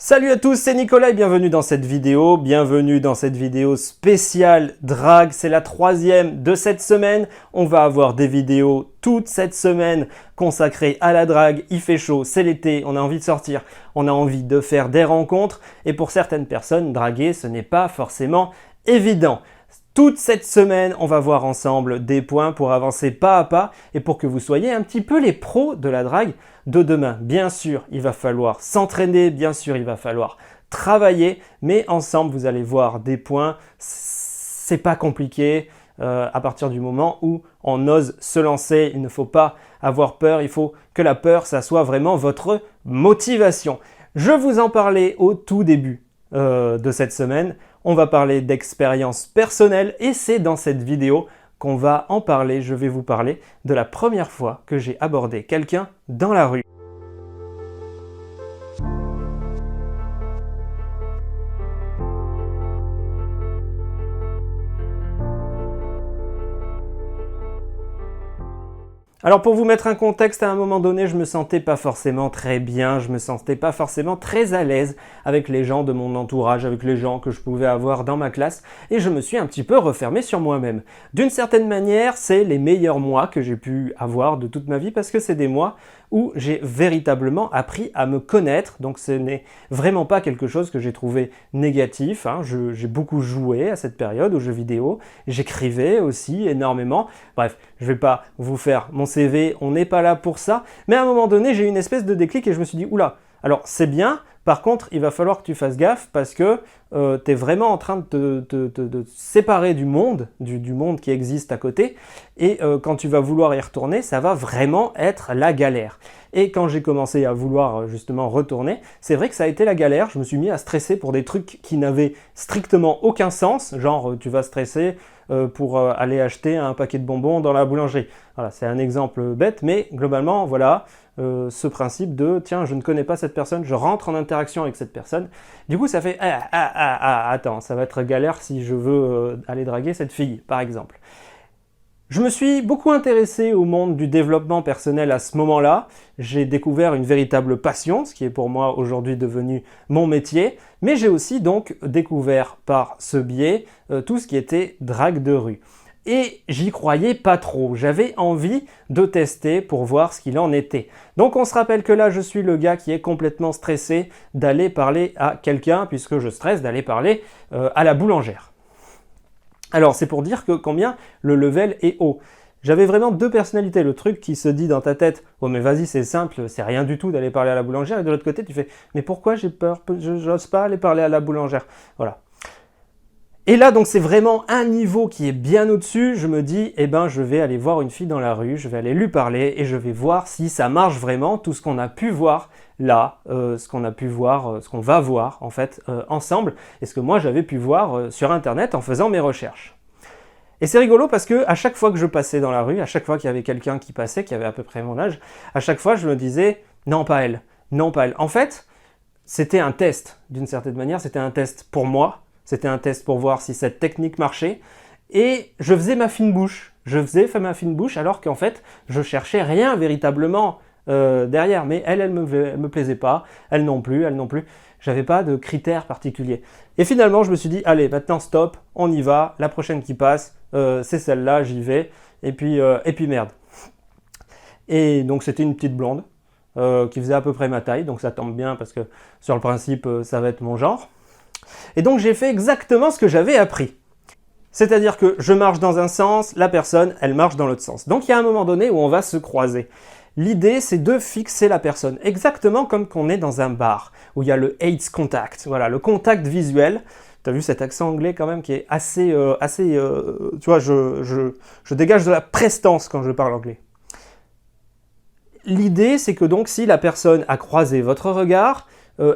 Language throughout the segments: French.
Salut à tous, c'est Nicolas et bienvenue dans cette vidéo. Bienvenue dans cette vidéo spéciale drague. C'est la troisième de cette semaine. On va avoir des vidéos toute cette semaine consacrées à la drague. Il fait chaud, c'est l'été, on a envie de sortir, on a envie de faire des rencontres. Et pour certaines personnes, draguer, ce n'est pas forcément évident. Toute cette semaine, on va voir ensemble des points pour avancer pas à pas et pour que vous soyez un petit peu les pros de la drague de demain. Bien sûr, il va falloir s'entraîner, bien sûr, il va falloir travailler, mais ensemble, vous allez voir des points. C'est pas compliqué à partir du moment où on ose se lancer. Il ne faut pas avoir peur, il faut que la peur, ça soit vraiment votre motivation. Je vous en parlais au tout début de cette semaine. On va parler d'expérience personnelle et c'est dans cette vidéo qu'on va en parler. Je vais vous parler de la première fois que j'ai abordé quelqu'un dans la rue. Alors pour vous mettre un contexte, à un moment donné, je me sentais pas forcément très bien, je me sentais pas forcément très à l'aise avec les gens de mon entourage, avec les gens que je pouvais avoir dans ma classe, et je me suis un petit peu refermé sur moi-même. D'une certaine manière, c'est les meilleurs mois que j'ai pu avoir de toute ma vie, parce que c'est des mois où j'ai véritablement appris à me connaître, donc ce n'est vraiment pas quelque chose que j'ai trouvé négatif, hein. J'ai beaucoup joué à cette période aux jeux vidéo, j'écrivais aussi énormément, bref, je vais pas vous faire mon CV, on n'est pas là pour ça, mais à un moment donné j'ai eu une espèce de déclic et je me suis dit, oula, alors c'est bien, par contre il va falloir que tu fasses gaffe parce que tu es vraiment en train de te séparer du monde, du monde qui existe à côté, et quand tu vas vouloir y retourner, ça va vraiment être la galère. Et quand j'ai commencé à vouloir justement retourner, c'est vrai que ça a été la galère, je me suis mis à stresser pour des trucs qui n'avaient strictement aucun sens, genre tu vas stresser pour aller acheter un paquet de bonbons dans la boulangerie. Voilà, c'est un exemple bête, mais globalement, voilà, ce principe de tiens, je ne connais pas cette personne, je rentre en interaction avec cette personne. Du coup, ça fait attends, ça va être galère si je veux aller draguer cette fille, par exemple. Je me suis beaucoup intéressé au monde du développement personnel à ce moment-là. J'ai découvert une véritable passion, ce qui est pour moi aujourd'hui devenu mon métier. Mais j'ai aussi donc découvert par ce biais tout ce qui était drague de rue. Et j'y croyais pas trop. J'avais envie de tester pour voir ce qu'il en était. Donc on se rappelle que là, je suis le gars qui est complètement stressé d'aller parler à quelqu'un, puisque je stresse d'aller parler à la boulangère. Alors, c'est pour dire que combien le level est haut. J'avais vraiment deux personnalités. Le truc qui se dit dans ta tête « Oh mais vas-y, c'est simple, c'est rien du tout d'aller parler à la boulangère. » Et de l'autre côté, tu fais « Mais pourquoi j'ai peur? Je n'ose pas aller parler à la boulangère. » Voilà. Et là, donc, c'est vraiment un niveau qui est bien au-dessus. Je me dis « Eh ben, je vais aller voir une fille dans la rue, je vais aller lui parler et je vais voir si ça marche vraiment, tout ce qu'on a pu voir là, ce qu'on a pu voir, ce qu'on va voir en fait ensemble, et ce que moi j'avais pu voir sur internet en faisant mes recherches. Et c'est rigolo parce que à chaque fois que je passais dans la rue, à chaque fois qu'il y avait quelqu'un qui passait, qui avait à peu près mon âge, à chaque fois je me disais non pas elle, non pas elle. En fait, c'était un test d'une certaine manière, c'était un test pour moi, c'était un test pour voir si cette technique marchait, et je faisais ma fine bouche, alors qu'en fait je cherchais rien véritablement derrière, mais elle me plaisait pas, elle non plus, j'avais pas de critères particuliers. Et finalement, je me suis dit, allez, maintenant stop, on y va, la prochaine qui passe, c'est celle-là, j'y vais, et puis merde. Et donc c'était une petite blonde, qui faisait à peu près ma taille, donc ça tombe bien parce que sur le principe, ça va être mon genre. Et donc j'ai fait exactement ce que j'avais appris. C'est-à-dire que je marche dans un sens, la personne, elle marche dans l'autre sens. Donc il y a un moment donné où on va se croiser. L'idée, c'est de fixer la personne, exactement comme qu'on est dans un bar, où il y a le eye contact, voilà, le contact visuel. Tu as vu cet accent anglais quand même qui est assez tu vois, je dégage de la prestance quand je parle anglais. L'idée, c'est que donc si la personne a croisé votre regard,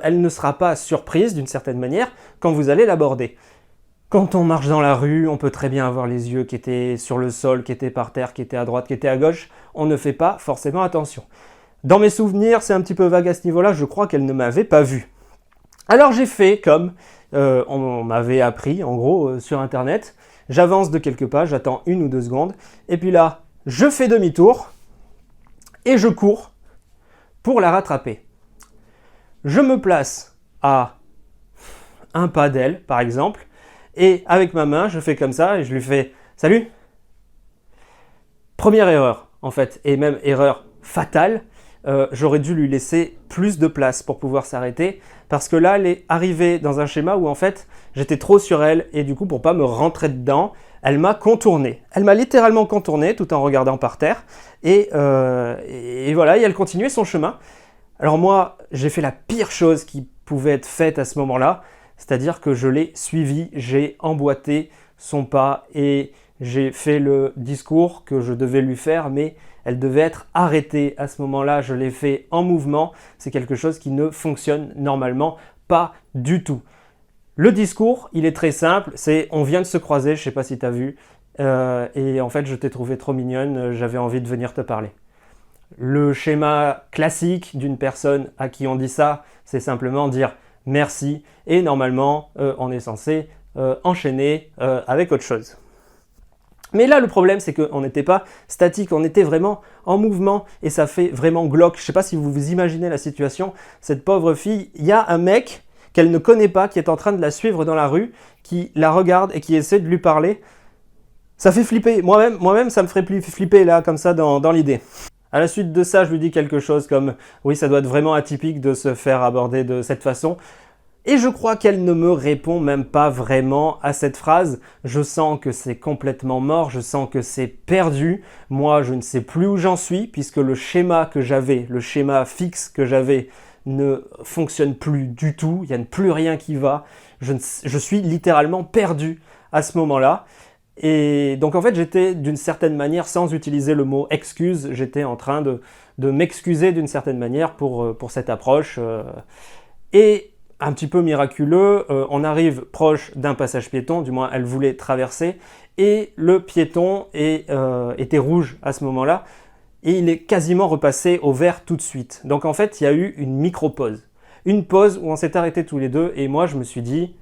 elle ne sera pas surprise d'une certaine manière quand vous allez l'aborder. Quand on marche dans la rue, on peut très bien avoir les yeux qui étaient sur le sol, qui étaient par terre, qui étaient à droite, qui étaient à gauche. On ne fait pas forcément attention. Dans mes souvenirs, c'est un petit peu vague à ce niveau-là, je crois qu'elle ne m'avait pas vu. Alors j'ai fait comme on m'avait appris, en gros, sur Internet. J'avance de quelques pas, j'attends 1 ou 2 secondes, et puis là, je fais demi-tour, et je cours pour la rattraper. Je me place à un pas d'elle, par exemple, et avec ma main, je fais comme ça et je lui fais « Salut !» Première erreur, en fait, et même erreur fatale, j'aurais dû lui laisser plus de place pour pouvoir s'arrêter, parce que là, elle est arrivée dans un schéma où en fait, j'étais trop sur elle, et du coup, pour pas me rentrer dedans, elle m'a contourné. Elle m'a littéralement contourné tout en regardant par terre, et voilà, et elle continuait son chemin. Alors moi, j'ai fait la pire chose qui pouvait être faite à ce moment-là, c'est-à-dire que je l'ai suivi, j'ai emboîté son pas et j'ai fait le discours que je devais lui faire, mais elle devait être arrêtée à ce moment-là. Je l'ai fait en mouvement. C'est quelque chose qui ne fonctionne normalement pas du tout. Le discours, il est très simple. C'est on vient de se croiser, je ne sais pas si tu as vu, et en fait je t'ai trouvé trop mignonne, j'avais envie de venir te parler. Le schéma classique d'une personne à qui on dit ça, c'est simplement dire merci et normalement on est censé enchaîner avec autre chose. Mais là, le problème, c'est qu'on n'était pas statique, on était vraiment en mouvement et ça fait vraiment glauque. Je ne sais pas si vous vous imaginez la situation. Cette pauvre fille, il y a un mec qu'elle ne connaît pas qui est en train de la suivre dans la rue, qui la regarde et qui essaie de lui parler. Ça fait flipper. Moi-même, ça me ferait flipper là, comme ça, dans l'idée. À la suite de ça, je lui dis quelque chose comme « Oui, ça doit être vraiment atypique de se faire aborder de cette façon ». Et je crois qu'elle ne me répond même pas vraiment à cette phrase. Je sens que c'est complètement mort, je sens que c'est perdu. Moi, je ne sais plus où j'en suis puisque le schéma que j'avais, le schéma fixe que j'avais ne fonctionne plus du tout. Il n'y a plus rien qui va. Je suis littéralement perdu à ce moment-là. Et donc en fait, j'étais d'une certaine manière, sans utiliser le mot excuse, j'étais en train de m'excuser d'une certaine manière pour cette approche. Et un petit peu miraculeux, on arrive proche d'un passage piéton, du moins elle voulait traverser, et le piéton était rouge à ce moment-là, et il est quasiment repassé au vert tout de suite. Donc en fait, il y a eu une micro-pause. Une pause où on s'est arrêtés tous les deux, et moi je me suis dit,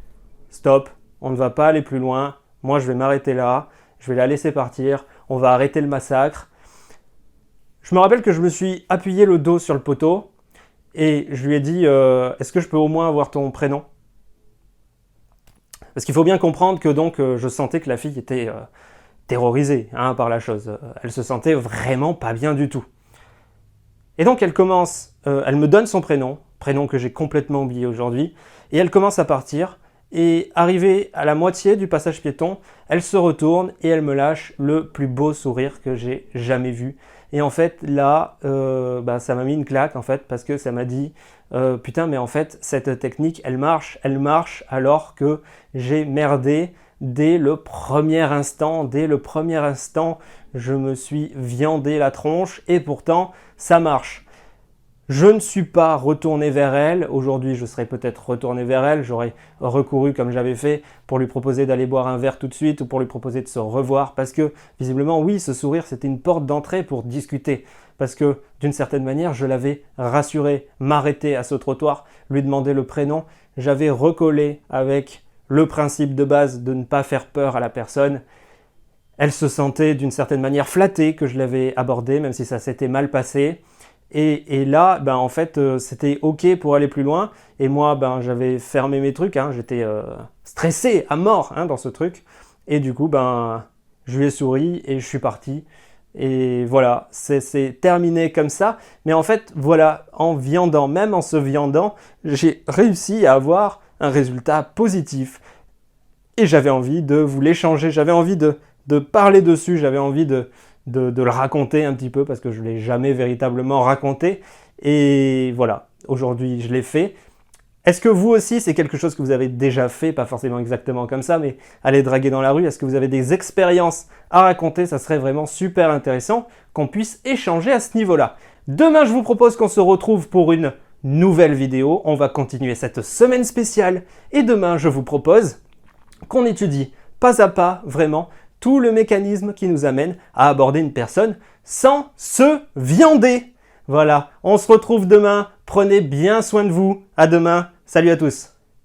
stop, on ne va pas aller plus loin, moi je vais m'arrêter là, je vais la laisser partir, on va arrêter le massacre. Je me rappelle que je me suis appuyé le dos sur le poteau, et je lui ai dit, est-ce que je peux au moins avoir ton prénom ? Parce qu'il faut bien comprendre que donc je sentais que la fille était terrorisée par la chose. Elle se sentait vraiment pas bien du tout. Et donc elle commence, elle me donne son prénom que j'ai complètement oublié aujourd'hui, et elle commence à partir. Et arrivée à la moitié du passage piéton, elle se retourne et elle me lâche le plus beau sourire que j'ai jamais vu. Et en fait, là, ça m'a mis une claque, en fait, parce que ça m'a dit « Putain, mais en fait, cette technique, elle marche alors que j'ai merdé dès le premier instant. Je me suis viandé la tronche et pourtant, ça marche. » Je ne suis pas retourné vers elle. Aujourd'hui, je serais peut-être retourné vers elle. J'aurais recouru comme j'avais fait pour lui proposer d'aller boire un verre tout de suite ou pour lui proposer de se revoir. Parce que, visiblement, oui, ce sourire, c'était une porte d'entrée pour discuter. Parce que, d'une certaine manière, je l'avais rassuré, m'arrêter à ce trottoir, lui demander le prénom. J'avais recollé avec le principe de base de ne pas faire peur à la personne. Elle se sentait d'une certaine manière flattée que je l'avais abordée, même si ça s'était mal passé. Et là, en fait, c'était OK pour aller plus loin. Et moi, j'avais fermé mes trucs. J'étais stressé à mort dans ce truc. Et du coup, je lui ai souri et je suis parti. Et voilà, c'est terminé comme ça. Mais en fait, voilà, même en se viandant, j'ai réussi à avoir un résultat positif. Et j'avais envie de vous l'échanger. J'avais envie de parler dessus. J'avais envie de le raconter un petit peu parce que je ne l'ai jamais véritablement raconté. Et voilà, aujourd'hui je l'ai fait. Est-ce que vous aussi, c'est quelque chose que vous avez déjà fait, pas forcément exactement comme ça, mais aller draguer dans la rue, est-ce que vous avez des expériences à raconter? Ça serait vraiment super intéressant qu'on puisse échanger à ce niveau-là. Demain, je vous propose qu'on se retrouve pour une nouvelle vidéo. On va continuer cette semaine spéciale. Et demain, je vous propose qu'on étudie pas à pas, vraiment, tout le mécanisme qui nous amène à aborder une personne sans se viander. Voilà, on se retrouve demain. Prenez bien soin de vous. À demain. Salut à tous.